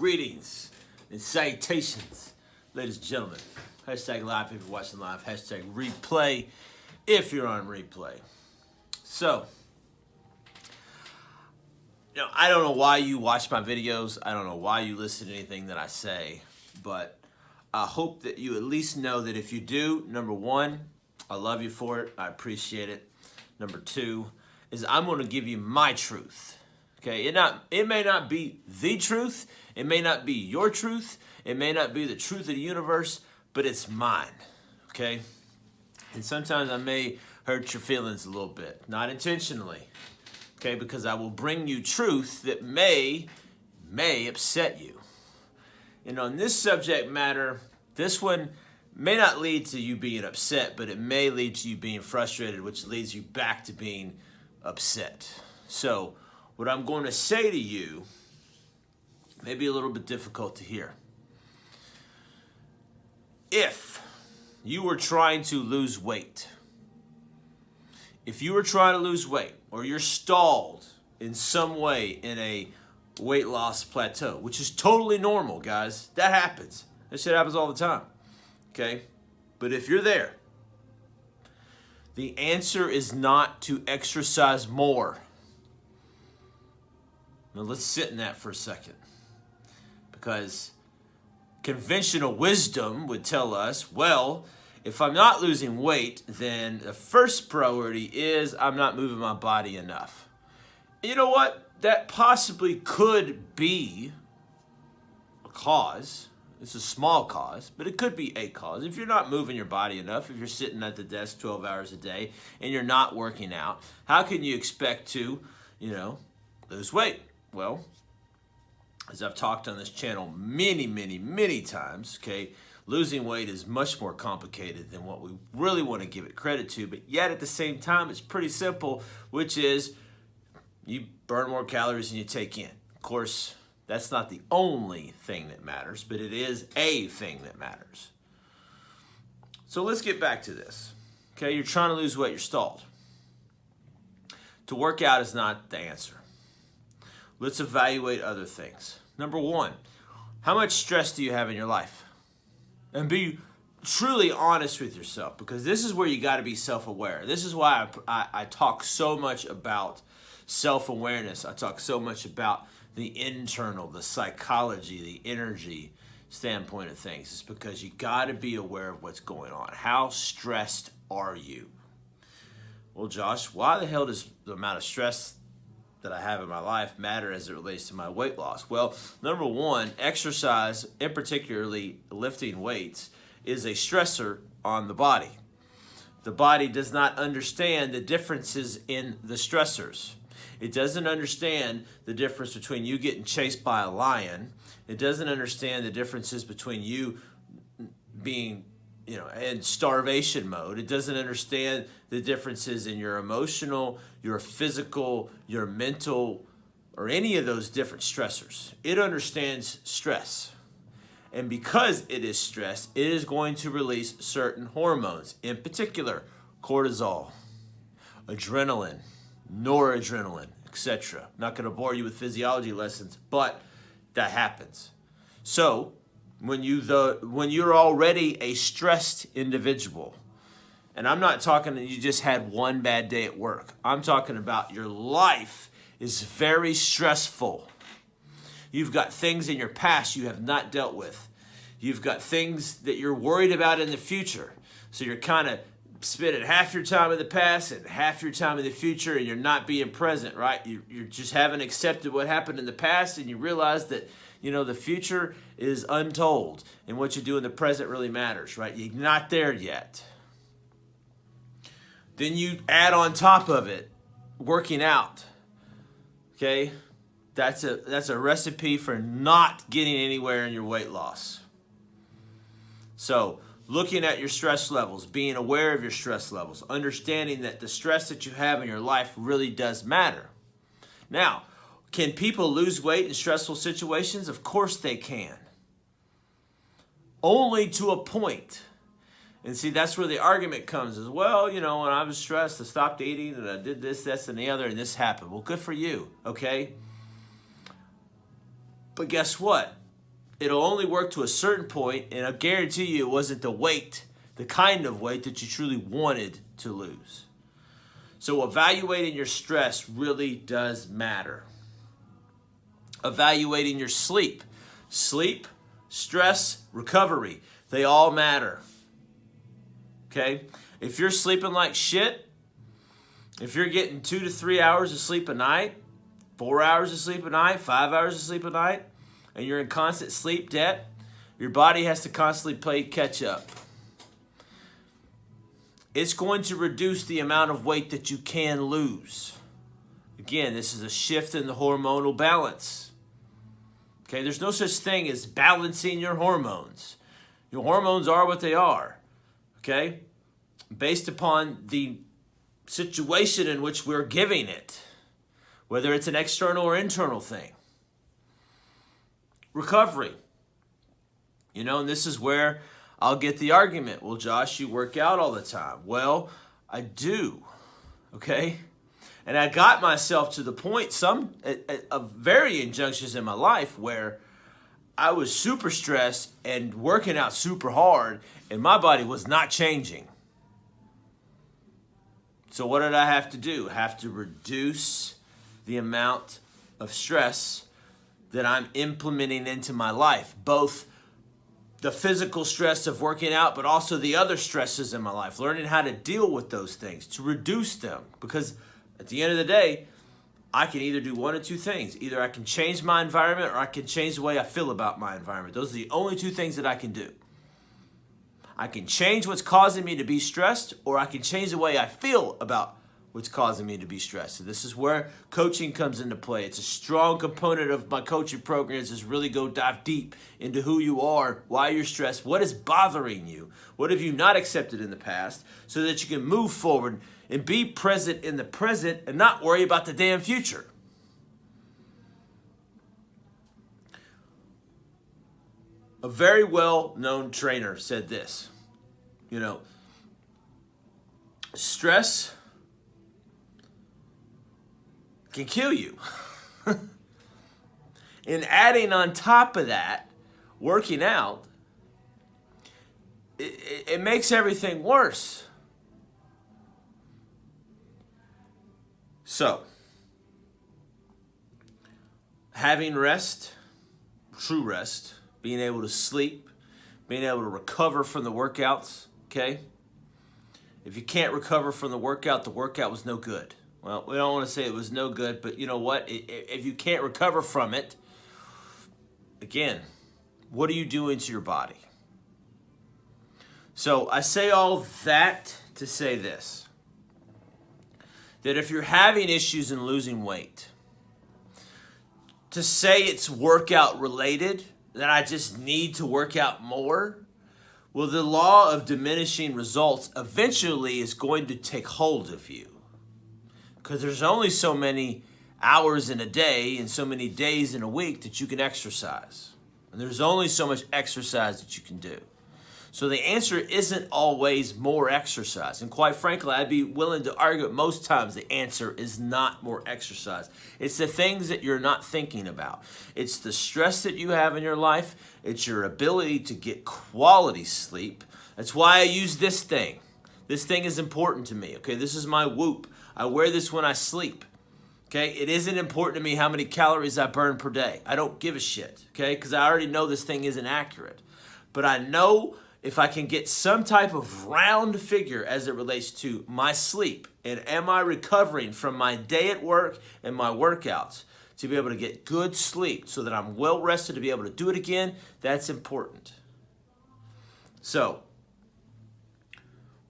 Greetings and salutations, ladies and gentlemen. Hashtag live if you're watching live. Hashtag replay if you're on replay. So, I don't know why you watch my videos. I don't know why you listen to anything that I say. But I hope that you at least know that if you do, number one, I love you for it. I appreciate it. Number two is I'm going to give you my truth. Okay, it may not be the truth. It may not be your truth. It may not be the truth of the universe, but it's mine. Okay? And sometimes I may hurt your feelings a little bit, not intentionally. Okay, because I will bring you truth that may upset you. On this subject matter, this one may not lead to you being upset, but it may lead to you being frustrated, which leads you back to being upset. So, what I'm going to say to you may be a little bit difficult to hear. If you were trying to lose weight, or you're stalled in some way in a weight loss plateau, which is totally normal, guys. That happens. That shit happens all the time. Okay? But if you're there, the answer is not to exercise more. Now let's sit in that for a second. Because conventional wisdom would tell us, well, if I'm not losing weight, then the first priority is I'm not moving my body enough. And you know what? That possibly could be a cause. It's a small cause, but it could be a cause. If you're not moving your body enough, if you're sitting at the desk 12 hours a day and you're not working out, how can you expect to, lose weight? Well, as I've talked on this channel many times, okay, losing weight is much more complicated than what we really want to give it credit to, but yet at the same time, it's pretty simple, which is you burn more calories than you take in. Of course, that's not the only thing that matters, but it is a thing that matters. So let's get back to this. Okay, you're trying to lose weight, you're stalled. To work out is not the answer. Let's evaluate other things. Number one, how much stress do you have in your life? And be truly honest with yourself, because this is where you got to be self-aware. This is why I talk so much about self-awareness. I talk so much about the internal, the psychology, the energy standpoint of things. It's because you got to be aware of what's going on. How stressed are you? Well, Josh, why the hell does the amount of stress that I have in my life matter as it relates to my weight loss? Well, number one, exercise, and particularly lifting weights, is a stressor on the body. The body does not understand the differences in the stressors. It doesn't understand the difference between you getting chased by a lion. It doesn't understand the differences between you being in starvation mode. It doesn't understand the differences in your emotional, your physical, your mental, or any of those different stressors. It understands stress. And because it is stress, it is going to release certain hormones, in particular, cortisol, adrenaline, noradrenaline, etc. Not going to bore you with physiology lessons, but that happens. So, when you're already a stressed individual, and I'm not talking that you just had one bad day at work. I'm talking about your life is very stressful. You've got things in your past you have not dealt with. You've got things that you're worried about in the future. So you're kind of spending half your time in the past and half your time in the future, and you're not being present, right? You just haven't accepted what happened in the past, and you realize that the future is untold, and what you do in the present really matters, right? You're not there yet. Then you add on top of it working out. Okay? That's a recipe for not getting anywhere in your weight loss. So, looking at your stress levels, being aware of your stress levels, understanding that the stress that you have in your life really does matter. Now, can people lose weight in stressful situations? Of course they can. Only to a point. And see, that's where the argument comes is, well, when I was stressed, I stopped eating and I did this, and the other, and this happened. Well, good for you, okay? But guess what? it'll only work to a certain point, and I guarantee you it wasn't the kind of weight that you truly wanted to lose. So evaluating your stress really does matter. Evaluating your sleep. Sleep, stress, recovery. They all matter. Okay? If you're sleeping like shit, if you're getting 2 to 3 hours of sleep a night, 4 hours of sleep a night, 5 hours of sleep a night, and you're in constant sleep debt, your body has to constantly play catch up. It's going to reduce the amount of weight that you can lose. Again, this is a shift in the hormonal balance. Okay, there's no such thing as balancing your hormones. Your hormones are what they are. Okay, based upon the situation in which we're giving it, whether it's an external or internal thing. Recovery. And this is where I'll get the argument. Well, Josh, you work out all the time. Well, I do. Okay? And I got myself to the point of varying junctions in my life where I was super stressed and working out super hard, and my body was not changing. So what did I have to do? I have to reduce the amount of stress that I'm implementing into my life, both the physical stress of working out, but also the other stresses in my life, learning how to deal with those things, to reduce them. Because at the end of the day, I can either do one of two things. Either I can change my environment or I can change the way I feel about my environment. Those are the only two things that I can do. I can change what's causing me to be stressed, or I can change the way I feel about what's causing me to be stressed. So this is where coaching comes into play. It's a strong component of my coaching programs, is really go dive deep into who you are, why you're stressed, what is bothering you, what have you not accepted in the past, so that you can move forward and be present in the present and not worry about the damn future. A very well-known trainer said this, stress can kill you. And adding on top of that, working out, it makes everything worse. So, having rest, true rest, being able to sleep, being able to recover from the workouts, okay? If you can't recover from the workout was no good. Well, we don't want to say it was no good, but you know what? If you can't recover from it, again, what are you doing to your body? So I say all that to say this, that if you're having issues in losing weight, to say it's workout related, that I just need to work out more, well, the law of diminishing results eventually is going to take hold of you. Because there's only so many hours in a day and so many days in a week that you can exercise. And there's only so much exercise that you can do. So the answer isn't always more exercise. And quite frankly, I'd be willing to argue that most times the answer is not more exercise. It's the things that you're not thinking about. It's the stress that you have in your life. It's your ability to get quality sleep. That's why I use this thing. This thing is important to me. Okay, this is my Whoop. I wear this when I sleep. Okay, it isn't important to me how many calories I burn per day. I don't give a shit. Okay, because I already know this thing isn't accurate. But I know if I can get some type of round figure as it relates to my sleep, and am I recovering from my day at work and my workouts to be able to get good sleep so that I'm well rested to be able to do it again, that's important. So,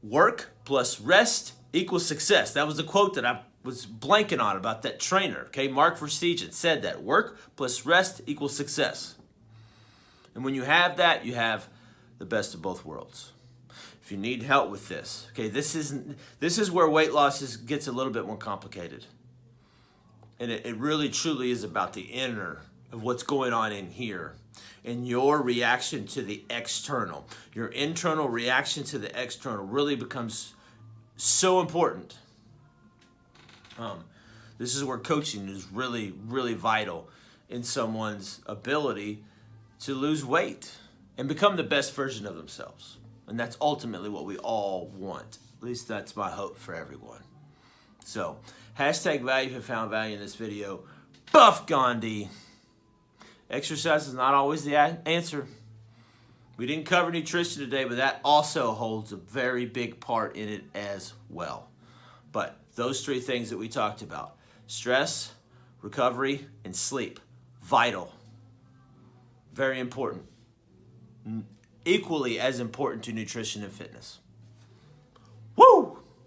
work plus rest equals success. That was the quote that I was blanking on about that trainer. Okay, Mark Verstegen said that. Work plus rest equals success. And when you have that, you have the best of both worlds. If you need help with this, okay, this is where weight loss gets a little bit more complicated. And it really truly is about the inner of what's going on in here and your reaction to the external. Your internal reaction to the external really becomes so important. This is where coaching is really, really vital in someone's ability to lose weight and become the best version of themselves. And that's ultimately what we all want. At least that's my hope for everyone. So, hashtag value if you found value in this video. Buff Gandhi. Exercise is not always the answer. We didn't cover nutrition today, but that also holds a very big part in it as well. But those three things that we talked about, stress, recovery, and sleep, vital. Very important. Equally as important to nutrition and fitness. Woo!